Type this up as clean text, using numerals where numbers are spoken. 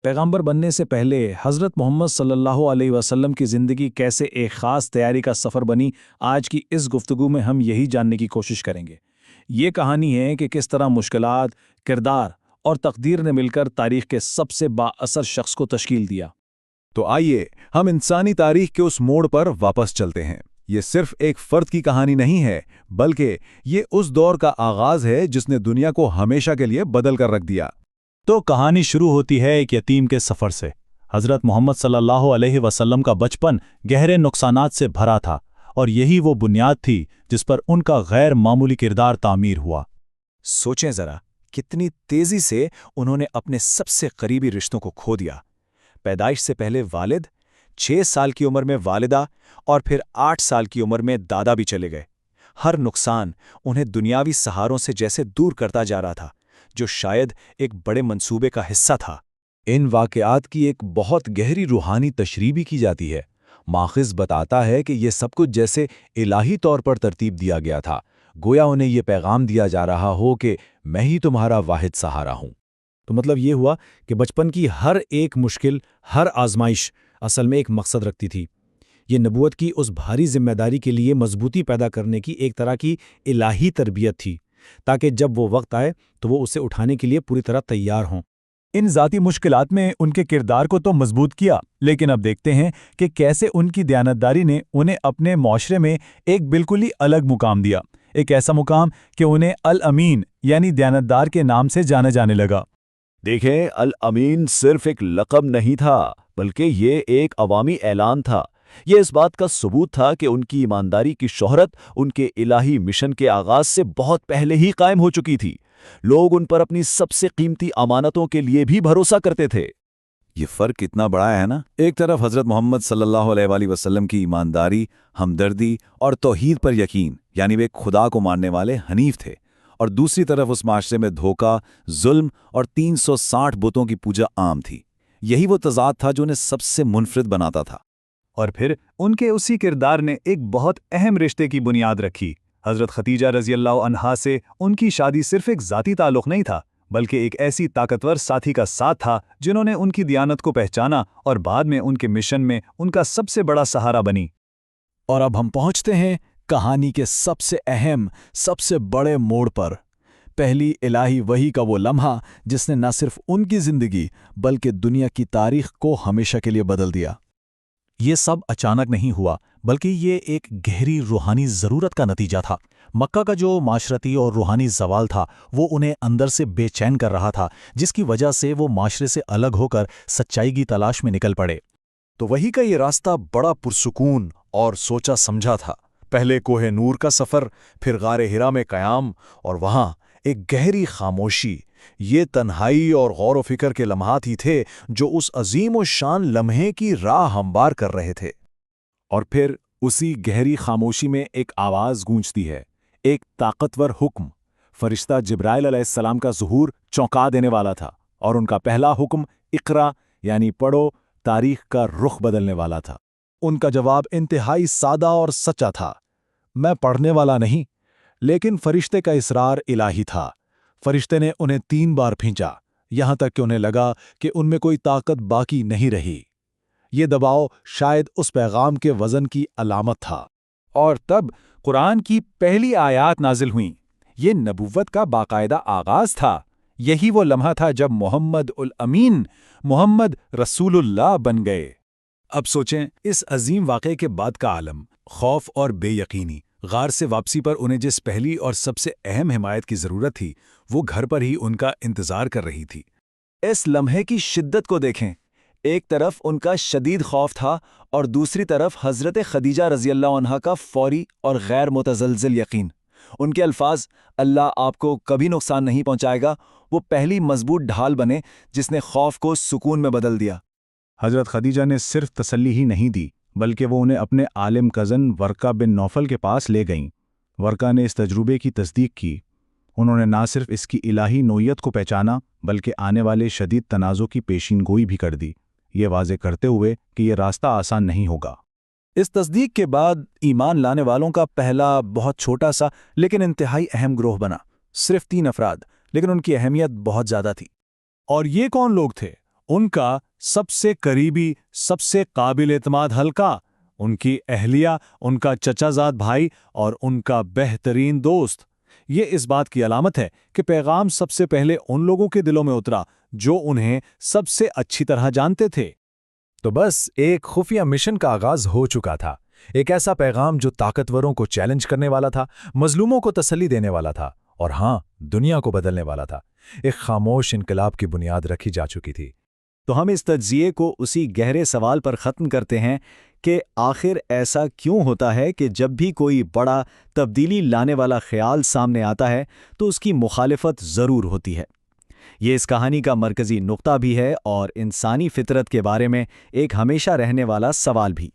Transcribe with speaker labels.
Speaker 1: पैगंबर बनने से पहले हज़रत मोहम्मद सल्लल्लाहु अलैहि वसल्लम की ज़िंदगी कैसे एक ख़ास तैयारी का सफ़र बनी, आज की इस गुफ्तगू में हम यही जानने की कोशिश करेंगे। ये कहानी है कि किस तरह मुश्किलात, किरदार और तकदीर ने मिलकर तारीख़ के सबसे बाअसर शख्स को तश्कील दिया।
Speaker 2: तो आइए हम इंसानी तारीख के उस मोड़ पर वापस चलते हैं। ये सिर्फ एक फर्द की कहानी नहीं है, बल्कि ये उस दौर का आगाज है जिसने दुनिया को हमेशा के लिए बदल कर रख दिया।
Speaker 3: तो कहानी शुरू होती है एक यतीम के सफ़र से। हज़रत मोहम्मद सल्लल्लाहु अलैहि वसल्लम का बचपन गहरे नुकसानात से भरा था, और यही वो बुनियाद थी जिस पर उनका गैर मामूली किरदार तामीर हुआ।
Speaker 1: सोचें ज़रा, कितनी तेज़ी से उन्होंने अपने सबसे करीबी रिश्तों को खो दिया। पैदाइश से पहले वालिद, 6 साल की उम्र में वालिदा और फिर 8 साल की उम्र में दादा भी चले गए। हर नुकसान उन्हें दुनियावी सहारों से जैसे दूर करता जा रहा था, जो शायद एक बड़े मंसूबे का हिस्सा था।
Speaker 2: इन वाक़यात की एक बहुत गहरी रूहानी तशरीह भी की जाती है। माखिज़ बताता है कि ये सब कुछ जैसे इलाही तौर पर तरतीब दिया गया था, गोया उन्हें ये पैगाम दिया जा रहा हो कि मैं ही तुम्हारा वाहिद सहारा हूँ।
Speaker 1: तो मतलब ये हुआ कि बचपन की हर एक मुश्किल, हर आजमाइश असल में एक मकसद रखती थी। ये नबूवत की उस भारी जिम्मेदारी के लिए मजबूती पैदा करने की एक तरह की इलाही तरबियत थी, ताकि जब वो वक्त आए तो वो उसे उठाने के लिए पूरी तरह तैयार हों।
Speaker 3: इन ज़ाती मुश्किलात में उनके किरदार को तो मजबूत किया, लेकिन अब देखते हैं कि कैसे उनकी दयानतदारी ने उन्हें अपने माशरे में एक बिल्कुल ही अलग मुकाम दिया। एक ऐसा मुकाम कि उन्हें अल अमीन यानी दयानतदार के नाम से जाना जाने लगा।
Speaker 2: देखें, अल अमीन सिर्फ एक लक़ब नहीं था, बल्कि ये एक अवामी ऐलान था। ये इस बात का सबूत था कि उनकी ईमानदारी की शोहरत उनके इलाही मिशन के आगाज से बहुत पहले ही कायम हो चुकी थी। लोग उन पर अपनी सबसे कीमती अमानतों के लिए भी भरोसा करते थे। ये फ़र्क कितना बड़ा है ना। एक तरफ हज़रत मोहम्मद सल्लल्लाहु अलैहि वसल्लम की ईमानदारी, हमदर्दी और तौहीद पर यकीन, यानी वे खुदा को मानने वाले हनीफ थे, और दूसरी तरफ उस माशरे में धोखा, जुल्म और 360 बुतों की पूजा आम थी। यही वो तज़ाद था जो उन्हें सबसे मुनफरिद बनाता था।
Speaker 3: और फिर उनके उसी किरदार ने एक बहुत अहम रिश्ते की बुनियाद रखी। हज़रत खदीजा रज़ियल्लाहु अन्हा से उनकी शादी सिर्फ एक ज़ाती ताल्लुक़ नहीं था, बल्कि एक ऐसी ताकतवर साथी का साथ था जिन्होंने उनकी दियानत को पहचाना और बाद में उनके मिशन में उनका सबसे बड़ा सहारा बनी।
Speaker 1: और अब हम पहुंचते हैं कहानी के सबसे अहम, सबसे बड़े मोड़ पर। पहली इलाही वही का वो लम्हा जिसने न सिर्फ उनकी ज़िंदगी बल्कि दुनिया की तारीख को हमेशा के लिए बदल दिया।
Speaker 3: ये सब अचानक नहीं हुआ, बल्कि ये एक गहरी रूहानी ज़रूरत का नतीजा था। मक्का का जो माशरती और रूहानी ज़वाल था, वो उन्हें अंदर से बेचैन कर रहा था, जिसकी वजह से वो माशरे से अलग होकर सच्चाई की तलाश में निकल पड़े।
Speaker 1: तो वही का ये रास्ता बड़ा पुरसुकून और सोचा समझा था। पहले कोहे नूर का सफ़र, फिर गारे हिरा में क़याम, और वहाँ एक गहरी खामोशी। ये तन्हाई और गौर व फिक्र के लम्हात ही थे जो उस अजीम व शान लम्हे की राह हमवार कर रहे थे। और फिर उसी गहरी खामोशी में एक आवाज़ गूंजती है, एक ताकतवर हुक्म। फरिश्ता जिब्राइल अलैहिस्सलाम का ज़ुहूर चौंका देने वाला था, और उनका पहला हुक्म इक़रा यानी पढ़ो, तारीख़ का रुख बदलने वाला था। उनका जवाब इंतहाई सादा और सच्चा था, मैं पढ़ने वाला नहीं। लेकिन फरिश्ते का इसरार इलाही था। फरिश्ते ने उन्हें 3 बार खींचा, यहां तक कि उन्हें लगा कि उनमें कोई ताकत बाकी नहीं रही। ये दबाव शायद उस पैगाम के वज़न की अलामत था।
Speaker 4: और तब कुरान की पहली आयात नाजिल हुई। ये नबुव्वत का बाकायदा आगाज था। यही वो लम्हा था जब मोहम्मद उल अमीन, मोहम्मद रसूलुल्लाह बन गए।
Speaker 1: अब सोचें, इस अजीम वाक़े के बाद का आलम, खौफ और बेयकीनी। गार से वापसी पर उन्हें जिस पहली और सबसे अहम हिमायत की ज़रूरत थी, वो घर पर ही उनका इंतज़ार कर रही थी। इस लम्हे की शिद्दत को देखें। एक तरफ उनका शदीद खौफ था, और दूसरी तरफ हज़रत खदीजा रज़ियल्लाहु अन्हा का फौरी और गैर मुतज़लज़िल यकीन। उनके अल्फाज, अल्लाह आपको कभी नुकसान नहीं पहुंचाएगा, वो पहली मजबूत ढाल बने जिसने खौफ को सुकून में बदल दिया।
Speaker 3: हज़रत खदीजा ने सिर्फ तसल्ली ही नहीं दी, बल्कि वो उन्हें अपने आलिम कज़न वर्का बिन नौफल के पास ले गईं। वर्का ने इस तजुर्बे की तस्दीक की। उन्होंने ना सिर्फ इसकी इलाही नोयत को पहचाना, बल्कि आने वाले शदीद तनाज़ों की पेशीनगोई भी कर दी, ये वाज़े करते हुए कि ये रास्ता आसान नहीं होगा।
Speaker 1: इस तस्दीक के बाद ईमान लाने वालों का पहला बहुत छोटा सा लेकिन इंतहाई अहम ग्रोह बना। सिर्फ 3 अफराद, लेकिन उनकी अहमियत बहुत ज़्यादा थी। और ये कौन लोग थे? उनका सबसे करीबी, सबसे काबिल एतमाद हल्का, उनकी अहलिया, उनका चचाजाद भाई और उनका बेहतरीन दोस्त। ये इस बात की अलामत है कि पैगाम सबसे पहले उन लोगों के दिलों में उतरा जो उन्हें सबसे अच्छी तरह जानते थे।
Speaker 4: तो बस एक खुफिया मिशन का आगाज हो चुका था। एक ऐसा पैगाम जो ताकतवरों को चैलेंज करने वाला था, मजलूमों को तसल्ली देने वाला था और हाँ, दुनिया को बदलने वाला था। एक खामोश इनकलाब की बुनियाद रखी जा चुकी थी।
Speaker 2: तो हम इस तज्जिए को उसी गहरे सवाल पर ख़त्म करते हैं कि आखिर ऐसा क्यों होता है कि जब भी कोई बड़ा तब्दीली लाने वाला ख्याल सामने आता है तो उसकी मुखालिफत ज़रूर होती है। ये इस कहानी का मरकज़ी नुक्ता भी है और इंसानी फितरत के बारे में एक हमेशा रहने वाला सवाल भी।